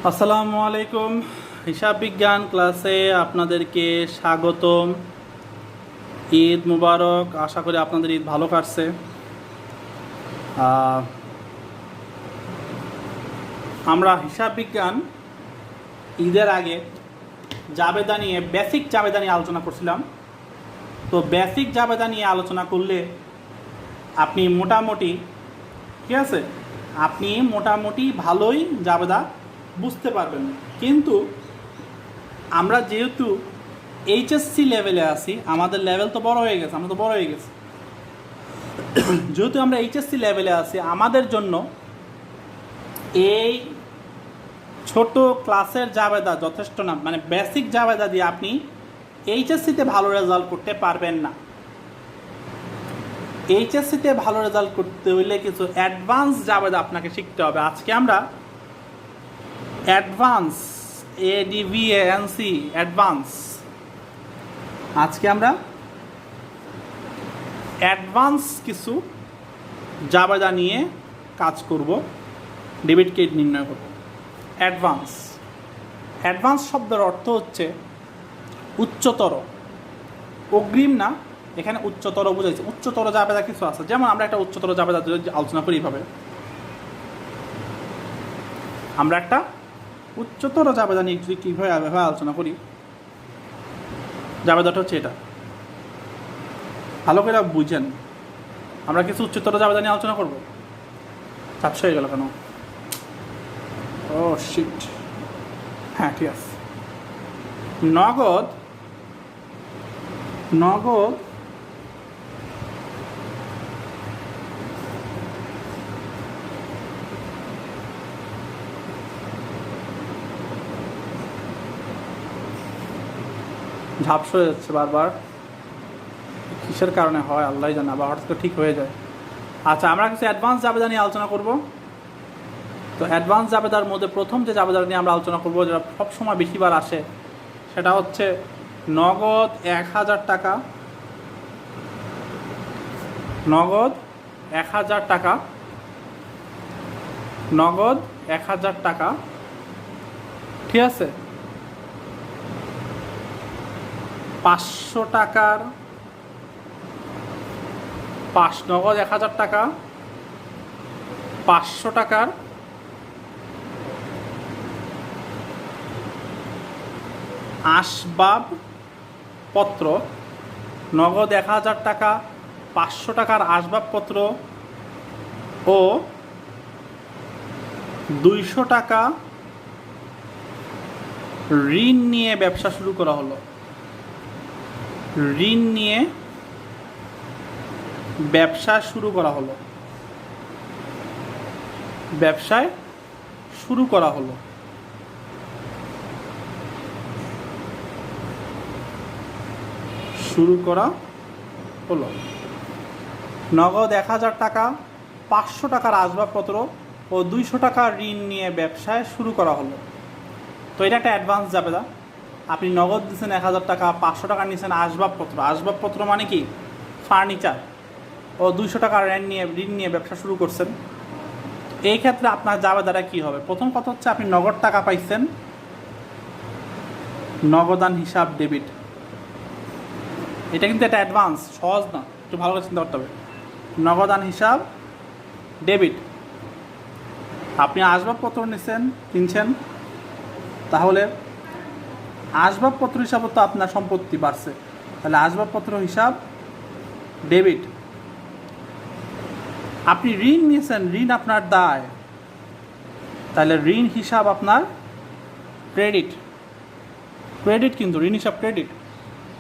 আসসালামু আলাইকুম। হিসাব বিজ্ঞান ক্লাসে আপনাদেরকে স্বাগতম। ঈদ মুবারক। আশা করি আপনাদের ঈদ ভালো কাটছে। আমরা হিসাব বিজ্ঞান ঈদের আগে জাবেদা নিয়ে বেসিক জাবেদা নিয়ে আলোচনা করছিলাম। তো বেসিক জাবেদা নিয়ে আলোচনা করলে আপনি মোটামুটি ঠিক আছে, আপনি মোটামুটি ভালোই জাবেদা বুঝতে পারবেন। কিন্তু আমরা যেহেতু এইচএসসি লেভেলে আছি, আমাদের লেভেল তো বড় হয়ে গেছে, আমরা তো বড় হয়ে গেছি। যেহেতু আমরা এইচএসসি লেভেলে আছি, আমাদের জন্য এই ছোট ক্লাসের জাবেদা যথেষ্ট না। মানে বেসিক জাবেদা দিয়ে আপনি এইচএসসিতে ভালো রেজাল্ট করতে পারবেন না। এইচএসসিতে ভালো রেজাল্ট করতে হইলে কিছু অ্যাডভান্স জাবেদা আপনাকে শিখতে হবে। আজকে আমরা অ্যাডভান্স এডিভিএনসি অ্যাডভান্স আজকে আমরা অ্যাডভান্স কিছু জাবেদা নিয়ে কাজ করব, ডেবিট ক্রেডিট নির্ণয় করব। অ্যাডভান্স অ্যাডভান্স শব্দের অর্থ হচ্ছে উচ্চতর, অগ্রিম না, এখানে উচ্চতর বোঝাইছে। উচ্চতর জাবেদা কিছু আছে, যেমন আমরা একটা উচ্চতর জাবেদা আলোচনা করি এইভাবে। আমরা একটা উচ্চতর জাবেদা নিয়ে যদি কীভাবে আলোচনা করি, জাবেদাটা হচ্ছে এটা, ভালো করে বুঝেন। আমরা কিছু উচ্চতর জাবেদা নিয়ে আলোচনা করব। চাপস হয়ে গেল কেন? ও শিট, হ্যাঁ ঠিক আছে। নগদ নগদ ঝাপস হয়ে যাচ্ছে বারবার, কিসের কারণে হয় আল্লাহ জানে, আবার হঠাৎ করে ঠিক হয়ে যায়। আচ্ছা, আমরা কিছু অ্যাডভান্স জাবেদা নিয়ে আলোচনা করব। তো অ্যাডভান্স জাবেদার মধ্যে প্রথম যে জাবেদা নিয়ে আমরা আলোচনা করব, যেটা সবসময় বেশিবার আসে, সেটা হচ্ছে নগদ 1000 টাকা। নগদ 1000 টাকা, নগদ 1000 টাকা, ঠিক আছে। 500 টাকার নগদ 1000 টাকা, 500 টাকার আসবাবপত্র, নগদ 1000 টাকা, 500 টাকার আসবাবপত্র ও 200 টাকা ঋণ নিয়ে ব্যবসা শুরু করা হলো। ঋণ নিয়ে ব্যবসা শুরু করা হলো, ব্যবসায় শুরু করা হলো। শুরু করা হলো নগদ 1000 টাকা, 500 টাকার আসবাবপত্র ও 200 টাকা ঋণ নিয়ে ব্যবসায় শুরু করা হলো। তো এটা একটা অ্যাডভান্স জাবেদা। আপনি নগদ দিচ্ছেন 1000 টাকা, 500 টাকা নিচ্ছেন আসবাবপত্র। আসবাবপত্র মানে কি? ফার্নিচার। ও 200 টাকা ঋণ নিয়ে ব্যবসা শুরু করছেন। এই ক্ষেত্রে আপনার জাবেদাটা কী হবে? প্রথম কথা হচ্ছে, আপনি নগদ টাকা পাইছেন, নগদান হিসাব ডেবিট। এটা কিন্তু একটা অ্যাডভান্স, সহজ না, একটু ভালো করে চিন্তা করতে হবে। নগদান হিসাব ডেবিট। আপনি আসবাবপত্র কিনছেন, তাহলে আসবাবপত্র হিসাবে তো আপনার সম্পত্তি বাড়ছে, তাহলে আসবাবপত্র হিসাব ডেবিট। আপনি ঋণ নিয়েছেন, ঋণ আপনার দায়, তাহলে ঋণ হিসাব আপনার ক্রেডিট। ক্রেডিট কিন্তু, ঋণ হিসাব ক্রেডিট।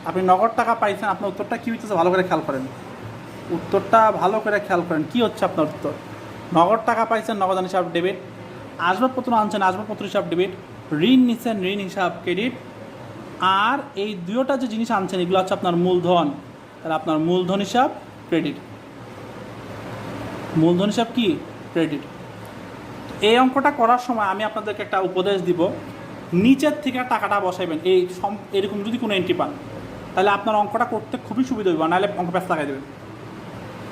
আপনি নগদ টাকা পাইছেন, আপনার উত্তরটা কী হচ্ছে ভালো করে খেয়াল করেন। উত্তরটা ভালো করে খেয়াল করেন, কী হচ্ছে আপনার উত্তর? নগদ টাকা পাইছেন, নগদান হিসাব ডেবিট। আসবাবপত্র আনছেন, আসবাবপত্র হিসাব ডেবিট। ঋণ নিচ্ছেন, ঋণ হিসাব ক্রেডিট। আর এই দুটোটা যে জিনিস আনছেন, এগুলো হচ্ছে আপনার মূলধন, তাহলে আপনার মূলধন হিসাব ক্রেডিট। মূলধন হিসাব কি? ক্রেডিট। এই অঙ্কটা করার সময় আমি আপনাদেরকে একটা উপদেশ দিব, নিচের থেকে টাকাটা বসাইবেন। এরকম যদি কোনো এন্ট্রি পান, তাহলে আপনার অঙ্কটা করতে খুবই সুবিধা হবে, নাহলে অঙ্ক প্যাঁচ লাগাই দেবেন।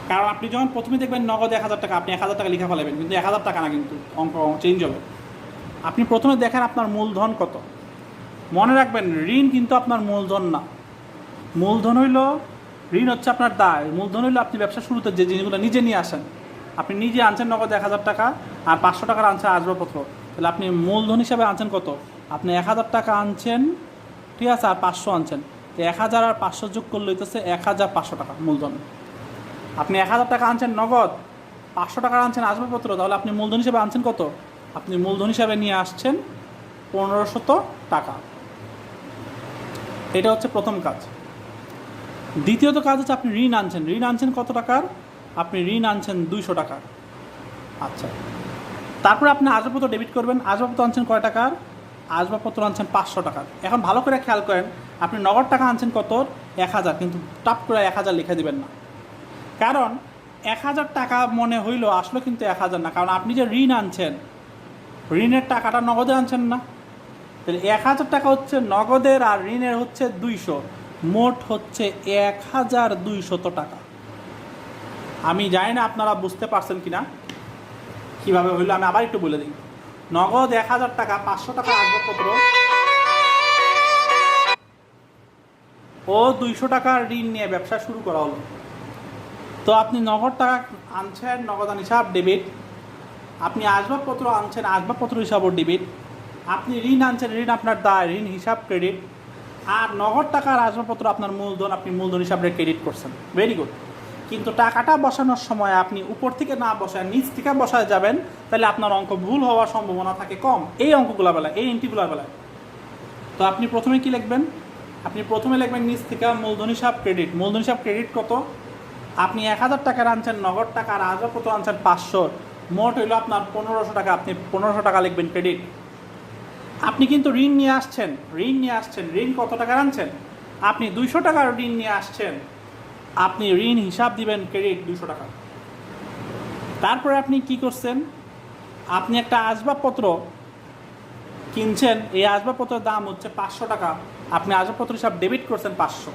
কারণ আপনি যখন প্রথমে দেখবেন নগদ 1000 টাকা, আপনি 1000 টাকা লিখা ফেলাবেন, কিন্তু 1000 টাকা না, কিন্তু অঙ্ক চেঞ্জ হবে। আপনি প্রথমে দেখেন আপনার মূলধন কত। মনে রাখবেন ঋণ কিন্তু আপনার মূলধন না। মূলধন হইল, ঋণ হচ্ছে আপনার দায়। মূলধন হইল আপনি ব্যবসা শুরুতে যে জিনিসগুলো নিজে নিয়ে আসেন। আপনি নিজে আনছেন নগদ 1000 টাকা আর 500 টাকার আনছেন আসবাবপত্র, তাহলে আপনি মূলধন হিসাবে আনছেন কত? আপনি 1000 টাকা আনছেন, ঠিক আছে, আর 500 আনছেন, তো 1000 আর 500 যোগ করলে হইতেছে 1500 টাকা মূলধন। আপনি 1000 টাকা আনছেন নগদ, 500 টাকা আনছেন আসবাবপত্র, তাহলে আপনি মূলধন হিসাবে আনছেন কত? আপনি মূলধন হিসাবে নিয়ে আসছেন 1500 টাকা। এটা হচ্ছে প্রথম কাজ। দ্বিতীয়ত কাজ হচ্ছে আপনি ঋণ আনছেন। ঋণ আনছেন কত টাকার? আপনি ঋণ আনছেন 200 টাকার। আচ্ছা, তারপরে আপনি আসবাবপত্র ডেবিট করবেন। আসবাবপত্র আনছেন কয় টাকার? আসবাবপত্র আনছেন 500 টাকার। এখন ভালো করে খেয়াল করেন, আপনি নগদ টাকা আনছেন কত? 1000, কিন্তু টাপ করে 1000 লিখে দিবেন না, কারণ 1000 টাকা মনে হইল আসলে কিন্তু 1000 না, কারণ আপনি যে ঋণ আনছেন, ঋণের টাকাটা নগদে আনছেন না। তাহলে 1000 টাকা হচ্ছে নগদের আর ঋণের হচ্ছে 200, মোট হচ্ছে 1200 টাকা। আমি জানি না আপনারা বুঝতে পারছেন কিনা, কীভাবে হইলো আমি আবার একটু বলে দিই। নগদ 1000 টাকা, 500 টাকা আসবাবপত্র ও 200 টাকার ঋণ নিয়ে ব্যবসা শুরু করা হলো। তো আপনি নগদ টাকা আনছেন, নগদান হিসাব ডেবিট। আপনি আসবাবপত্র আনছেন, আসবাবপত্র হিসাবও ডেবিট। আপনি ঋণ আনছেন, ঋণ আপনার দায়, ঋণ হিসাব ক্রেডিট। আর নগদ টাকার আসবাবপত্র আপনার মূলধন, আপনি মূলধন হিসাবে ক্রেডিট করছেন। Very good. কিন্তু টাকাটা বসানোর সময় আপনি উপর থেকে না বসায় নিচ থেকে বসায় যাবেন, তাহলে আপনার অঙ্ক ভুল হওয়ার সম্ভাবনা থাকে কম এই অঙ্কগুলোর বেলায়, এই এন্ট্রিগুলোর বেলায়। তো আপনি প্রথমে কি লিখবেন? আপনি প্রথমে লিখবেন নিচ থেকে মূলধন হিসাব ক্রেডিট। মূলধন হিসাব ক্রেডিট কত? আপনি 1000 টাকার আনছেন নগদ টাকা, আর আসবাবপত্র আনছেন 500, মোট হইল আপনার 1500 টাকা। আপনি 1500 টাকা লিখবেন ক্রেডিট। আপনি কিন্তু ঋণ নিয়ে আসছেন, ঋণ কত টাকার আনছেন? আপনি 200 টাকার ঋণ নিয়ে আসছেন, আপনি ঋণ হিসাব দিবেন ক্রেডিট 200 টাকা। তারপরে আপনি কি করছেন? আপনি একটা আসবাবপত্র কিনছেন, এই আসবাবপত্রের দাম হচ্ছে 500 টাকা, আপনি আসবাবপত্র হিসাব ডেবিট করছেন 500।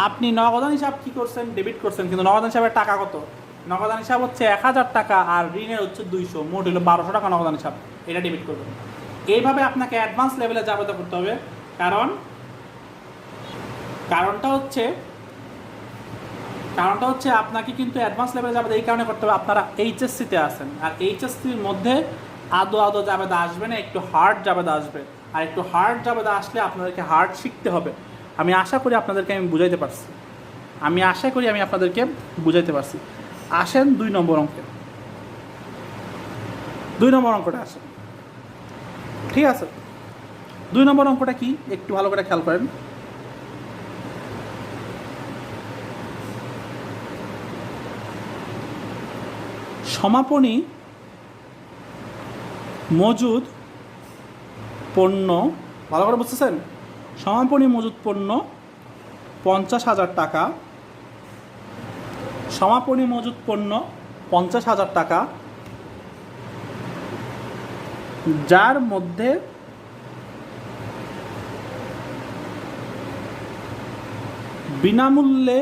আপনি নগদান হিসাব কি করছেন? ডেবিট করছেন, কিন্তু নগদান হিসাবের টাকা কত? নগদান হিসাব হচ্ছে 1000 টাকা আর ঋণের হচ্ছে 200, মোট হলো 1200 টাকা নগদান হিসাব, এটা ডেবিট করবেন। এইভাবে আপনাকে অ্যাডভান্স লেভেলে যাবেদা করতে হবে, কারণটা হচ্ছে আপনাকে কিন্তু অ্যাডভান্স লেভেলে যাবেদা এই কারণে করতে হবে, আপনারা এইচএসসিতে আছেন, আর এইচএসসির মধ্যে আদো যাবেদা আসবে না, একটু হার্ড যাবেদা আসবে। আর একটু হার্ড যাবেদা আসলে আপনাদেরকে হার্ড শিখতে হবে। আমি আশা করি আপনাদেরকে আমি বুঝাইতে পারছি। আসেন 2 নম্বর অঙ্কে। 2 নম্বর অঙ্কটা আসেন, ঠিক আছে? 2 নম্বর অঙ্কটা কি একটু ভালো করে খেয়াল করেন। সমাপনী মজুদ পণ্য, ভালো করে বুঝতেছেন? সমাপনী মজুদ পণ্য 50,000 টাকা, সমাপনী মজুদ পণ্য 50,000 টাকা, যার মধ্যে বিনামূল্যে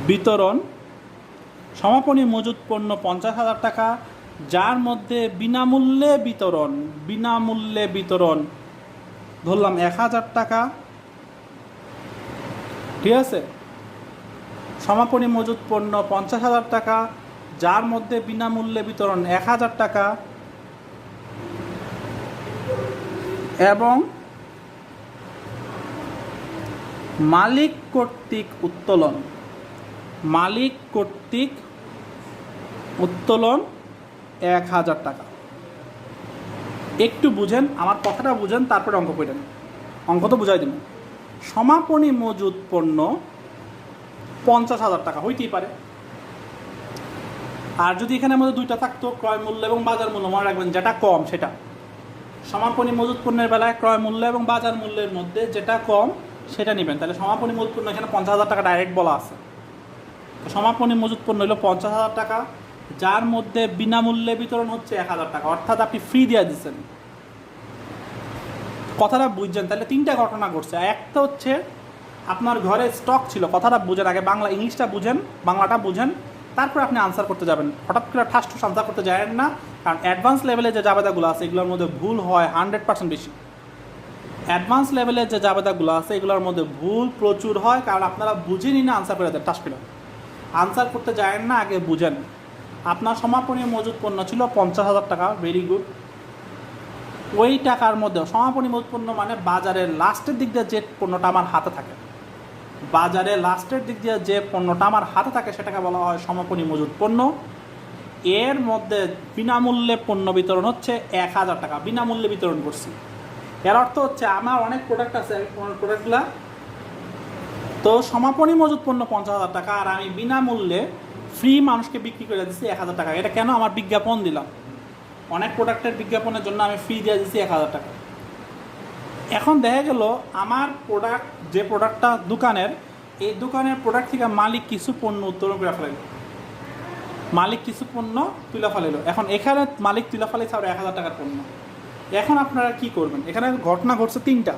বিতরণ। সমাপনী মজুদ পণ্য 50,000 টাকা, যার মধ্যে বিনামূল্যে বিতরণ ধরলাম 1000 টাকা, ঠিক আছে? সমাপনী মজুদ পণ্য 50,000 টাকা, যার মধ্যে বিনামূল্যে বিতরণ 1000 টাকা, এবং মালিক কর্তৃক উত্তোলন 1000 টাকা। একটু বুঝেন, আমার কথাটা বুঝেন, তারপরে অঙ্ক করেন। অঙ্ক তো বুঝাই দিন। সমাপনী মজুদ পণ্য 50,000 টাকা হইতেই পারে। আর যদি এখানে মধ্যে দুইটা থাকতো, ক্রয় মূল্য এবং বাজার মূল্য, মনে রাখবেন যেটা কম সেটা। সমাপনী মজুদ পণ্যের বেলায় ক্রয় মূল্য এবং বাজার মূল্যের মধ্যে যেটা কম সেটা নেবেন। তাহলে সমাপনী মজুদ পণ্য এখানে 50,000 টাকা ডাইরেক্ট বলা আছে। সমাপনী মজুদ পণ্য হলো 50,000 টাকা, যার মধ্যে বিনামূল্যে বিতরণ হচ্ছে 1000 টাকা, অর্থাৎ আপনি ফ্রি দিয়ে দিচ্ছেন। কথাটা বুঝছেন? তাহলে 3টা ঘটনা ঘটছে। একটা হচ্ছে আপনার ঘরে স্টক ছিল, কথাটা বুঝেন আগে, ইংলিশটা বুঝেন, বাংলাটা বুঝেন, তারপরে আপনি আনসার করতে যাবেন। হঠাৎ করে ঠাস আনসার করতে যাবেন না, কারণ অ্যাডভান্স লেভেলে যে জাবেদাগুলো আছে এগুলোর মধ্যে ভুল হয় 100% বেশি। অ্যাডভান্স লেভেলের যে জাবেদাগুলো আছে এগুলোর মধ্যে ভুল প্রচুর হয়, কারণ আপনারা বুঝেনি না আনসার করে দেন টাস করে। আনসার করতে যায় না, আগে বুঝেন। আপনার সমাপনী মজুদ পণ্য ছিল 50,000 টাকা, ভেরি গুড। ওই টাকার মধ্যে সমাপনী মজুদ পণ্য মানে বাজারের লাস্টের দিক দিয়ে যে পণ্যটা আমার হাতে থাকে, বাজারে লাস্টের দিক দিয়ে যে পণ্যটা আমার হাতে থাকে সেটাকে বলা হয় সমাপনী মজুদ পণ্য। এর মধ্যে বিনামূল্যে পণ্য বিতরণ হচ্ছে 1,000 টাকা, বিনামূল্যে বিতরণ করছি। এর অর্থ হচ্ছে আমার অনেক প্রোডাক্ট আছে, প্রোডাক্টগুলা তো সমাপনী মজুদ পণ্য 50,000 টাকা, আর আমি বিনামূল্যে ফ্রি মানুষকে বিক্রি করে দিচ্ছি 1,000 টাকা। এটা কেন? আমার বিজ্ঞাপন দিলাম, অনেক প্রোডাক্টের বিজ্ঞাপনের জন্য আমি ফ্রি দিয়ে দিচ্ছি 1,000 টাকা। এখন দেখা গেল আমার প্রোডাক্ট, যে প্রোডাক্টটা দোকানের, এই দোকানের প্রোডাক্ট থেকে মালিক কিছু পণ্য উত্তোলন করে ফেলাইল, মালিক কিছু পণ্য তুলে ফেলাইল। এখন এখানে মালিক তুলে ফেলাইছে আর 1,000 টাকার পণ্য। এখন আপনারা কি করবেন? এখানে ঘটনা ঘটছে 3টা।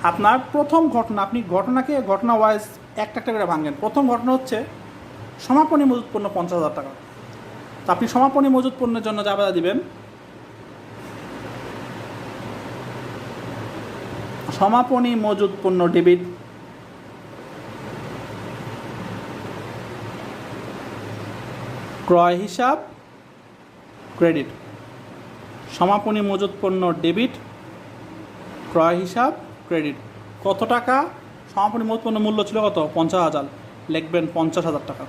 আপনার প্রথম ঘটনা, আপনি ঘটনাকে ঘটনা ওয়াইজ একটা একটা করে ভাঙেন। প্রথম ঘটনা হচ্ছে সমাপনী মজুদ পণ্য 50,000 টাকা। তো আপনি সমাপনী মজুদ পণ্যের জন্য জাবেদা দিবেন, সমাপনী মজুদ পণ্য ডেবিট, ক্রয় হিসাব ক্রেডিট। সমাপনী মজুদ পণ্য ডেবিট, ক্রয় হিসাব ক্রেডিট। কত টাকা? সমাপনী মজুদ পণ্য মূল্য ছিল কত? 50,000, লিখবেন 50,000 টাকা।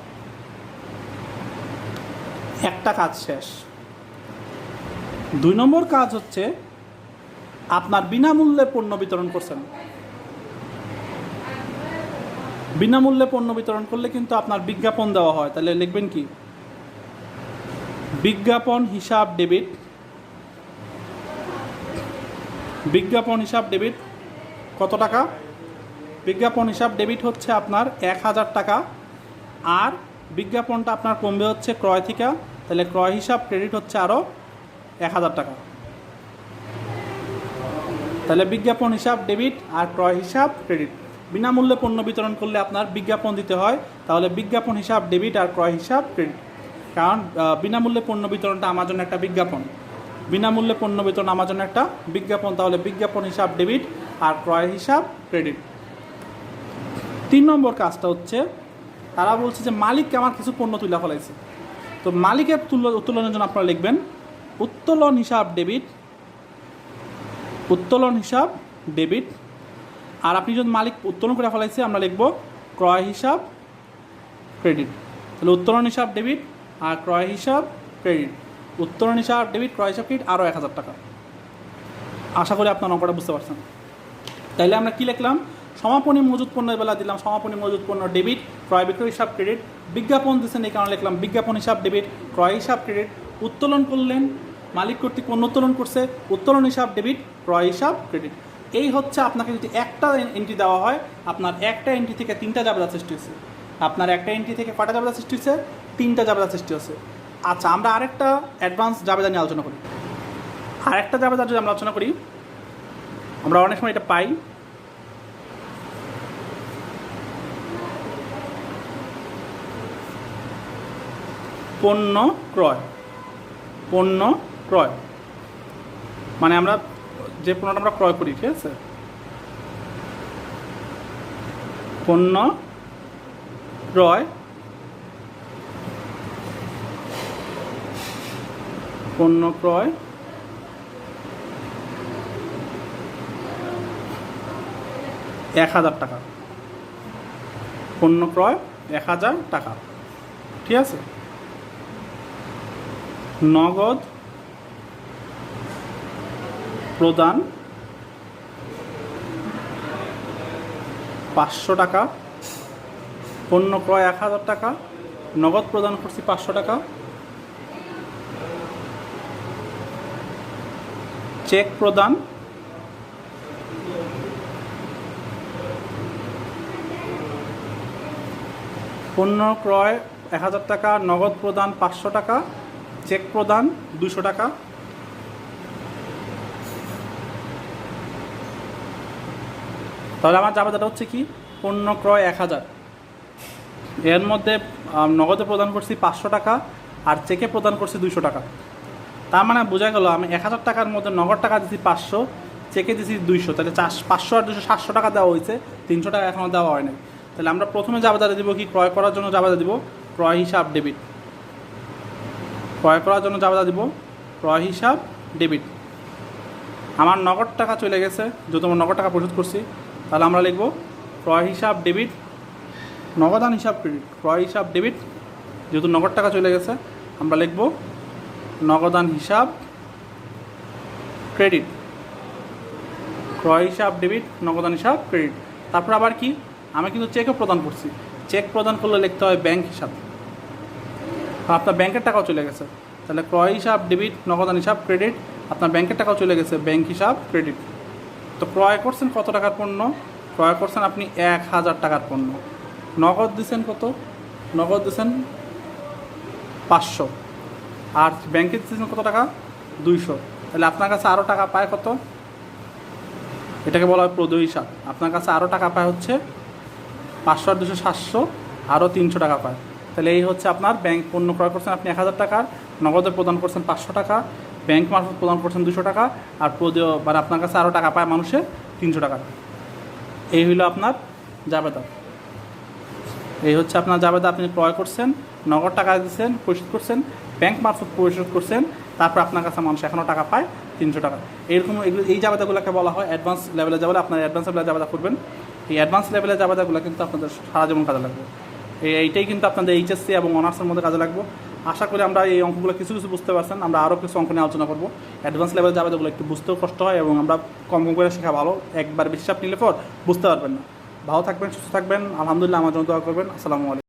একটা কাজ শেষ। 2 নম্বর কাজ হচ্ছে আপনার বিনামূল্যে পণ্য বিতরণ করছেন। বিনামূল্যে পণ্য বিতরণ করলে কিন্তু আপনার বিজ্ঞাপন দেওয়া হয়, তাহলে লিখবেন কি? বিজ্ঞাপন হিসাব ডেবিট, বিজ্ঞাপন হিসাব ডেবিট। কত টাকা? বিজ্ঞাপন হিসাব ডেবিট হচ্ছে আপনার 1,000 টাকা, আর বিজ্ঞাপনটা আপনার কমবে হচ্ছে ক্রয় থেকে, তাহলে ক্রয় হিসাব ক্রেডিট হচ্ছে আরও 1,000 টাকা। তাহলে বিজ্ঞাপন হিসাব ডেবিট আর ক্রয় হিসাব ক্রেডিট। বিনামূল্যে পণ্য বিতরণ করলে আপনার বিজ্ঞাপন দিতে হয়, তাহলে বিজ্ঞাপন হিসাব ডেবিট আর ক্রয় হিসাব ক্রেডিট। কারণ বিনামূল্যে পণ্য বিতরণটা আমার জন্য একটা বিজ্ঞাপন, বিনামূল্যে পণ্য বিতরণ আমার জন্য একটা বিজ্ঞাপন, তাহলে বিজ্ঞাপন হিসাব ডেবিট আর ক্রয় হিসাব ক্রেডিট। 3 নম্বর কাজটা হচ্ছে তারা বলছে যে মালিককে আমার কিছু পণ্য তুলে ফেলাইছে। তো মালিকের উত্তোলনের জন্য আপনারা লিখবেন উত্তোলন হিসাব ডেবিট, উত্তোলন হিসাব ডেবিট। আর আপনি যদি মালিক উত্তোলন করে ফেলাইছে আমরা লিখব ক্রয় হিসাব ক্রেডিট। তাহলে উত্তোলন হিসাব ডেবিট আর ক্রয় হিসাব ক্রেডিট, উত্তোলন হিসাব ডেবিট, ক্রয় হিসাব ক্রেডিট, আরও 1,000 টাকা। আশা করি আপনার অঙ্কটা বুঝতে পারছেন। তাইলে আমরা কি লিখলাম? সমাপনী মজুদ পণ্যের বেলা দিলাম সমাপনী মজুদ পণ্য ডেবিট, ক্রয় বিক্রয় হিসাব ক্রেডিট। বিজ্ঞাপন দিচ্ছেন এই কারণে লিখলাম বিজ্ঞাপন হিসাব ডেবিট, ক্রয় হিসাব ক্রেডিট। উত্তোলন করলেন, মালিক কর্তৃক পণ্য উত্তোলন করছে, উত্তোলন হিসাব ডেবিট, ক্রয় হিসাব ক্রেডিট। এই হচ্ছে আপনাকে যদি একটা এন্ট্রি দেওয়া হয়, আপনার একটা এন্ট্রি থেকে 3টা জাবেদা সৃষ্টি হয়েছে। আপনার একটা এন্ট্রি থেকে কয়টা জাবেদা সৃষ্টি হয়েছে? 3টা জাবেদা সৃষ্টি হয়েছে। আচ্ছা, আমরা আরেকটা অ্যাডভান্স জাবেদা নিয়ে আলোচনা করি। আরেকটা জাবেদা যদি আমরা আলোচনা করি, আমরা অনেক সময় এটা পাই। পণ্য ক্রয়, পণ্য ক্রয় মানে আমরা যে পণ্যটা আমরা ক্রয় করি, ঠিক আছে? পণ্য ক্রয়, পণ্য ক্রয় 1,000 টাকা, পণ্য ক্রয় 1,000 টাকা, ঠিক আছে? নগদ প্রদান 500 টাকা, পণ্য ক্রয় 1,000 টাকা, নগদ প্রদান করছি 500 টাকা। চেক প্রদান পণ্য ক্রয় 1,000 টাকা, নগদ প্রদান 500 টাকা, চেক প্রদান 200 টাকা। তাহলে আমার জাবেদাটা হচ্ছে কি? পণ্য ক্রয় 1,000, এর মধ্যে নগদে প্রদান করছি 500 টাকা আর চেকে প্রদান করছি 200 টাকা। তার মানে বোঝা গেল আমি 1000 টাকার মধ্যে নগদ টাকা দিচ্ছি 500, চেকে দিচ্ছি 200, তাহলে 500 আর 200 700 টাকা দেওয়া হয়েছে, 300 টাকা এখনও দেওয়া হয় নাই। তাহলে আমরা প্রথমে জাবেদাটা দিব কি, ক্রয় করার জন্য জাবেদা দিব ক্রয় হিসাব ডেবিট। ক্রয় করার জন্য জাবেদা দিব ক্রয় হিসাব ডেবিট। আমার নগদ টাকা চলে গেছে, যেহেতু আমরা নগদ টাকা পরিশোধ করছি, তাহলে আমরা লিখব ক্রয় হিসাব ডেবিট, নগদান হিসাব ক্রেডিট। ক্রয় হিসাব ডেবিট, যেহেতু নগদ টাকা চলে গেছে, আমরা লিখব নগদান হিসাব ক্রেডিট। ক্রয় হিসাব ডেবিট, নগদান হিসাব ক্রেডিট। তারপর আবার কি, আমি কিন্তু চেকও প্রদান করছি, চেক প্রদান করলে লিখতে হয় ব্যাংক হিসাব, আপনার ব্যাংকের টাকাও চলে গেছে, তাহলে ক্রয় হিসাব ডেবিট, নগদান হিসাব ক্রেডিট, আপনার ব্যাংকের টাকাও চলে গেছে, ব্যাংক হিসাব ক্রেডিট। তো ক্রয় করছেন কত টাকার পণ্য, ক্রয় করছেন আপনি 1000 টাকার পণ্য, নগদ দিচ্ছেন কত, নগদ দিচ্ছেন 500, আর ব্যাংকে দিচ্ছেন কত টাকা, 200, তাহলে আপনার কাছে আরও টাকা পায় কত, এটাকে বলা হয় প্রদেয় হিসাব। আপনার কাছে আরও টাকা পায় হচ্ছে 500 আর 200 700, আরও 300 টাকা পায়। তাহলে এই হচ্ছে আপনার ব্যাংক পণ্য ক্রয় করছেন আপনি 1000 টাকার, নগদে প্রদান করছেন 500 টাকা, ব্যাংক মারফত প্রদান করছেন 200 টাকা, আর প্রদেয় মানে আপনার কাছে আরও টাকা পায় মানুষের 300 টাকা। এই হইল আপনার জাবেদা। এই হচ্ছে আপনার জাবেদা, আপনি ক্রয় করছেন, নগদ টাকা দিচ্ছেন, পরিশোধ করছেন, ব্যাংক মারফত পরিশোধ করছেন, তারপর আপনার কাছে মানুষ এখনও টাকা পায় 300 টাকা। এরকম এগুলো, এই জাবেদাগুলোকে বলা হয় অ্যাডভান্স লেভেলে জাবেদা। আপনার অ্যাডভান্স লেভেলে জাবেদা করবেন, এই অ্যাডভান্স লেভেলের জাবেদাগুলো কিন্তু আপনাদের সারা জীবন কাজে লাগবে। এইটাই কিন্তু আপনাদের এইচএসসি এবং অনার্সের মধ্যে কাজে লাগবে। আশা করি আমরা এই অঙ্কগুলো কিছু কিছু বুঝতে পারছেন। আমরা আরও কিছু অঙ্ক নিয়ে আলোচনা করবো। অ্যাডভান্স লেভেল জাবেদাগুলো একটু বুঝতেও কষ্ট হয় এবং আমরা কম কম করে শেখা ভালো, একবার বেশি চাপ নিলে পর বুঝতে পারবেন না। ভালো থাকবেন, সুস্থ থাকবেন, আলহামদুলিল্লাহ, আমার জন্য দোয়া করবেন। আসসালামু আলাইকুম।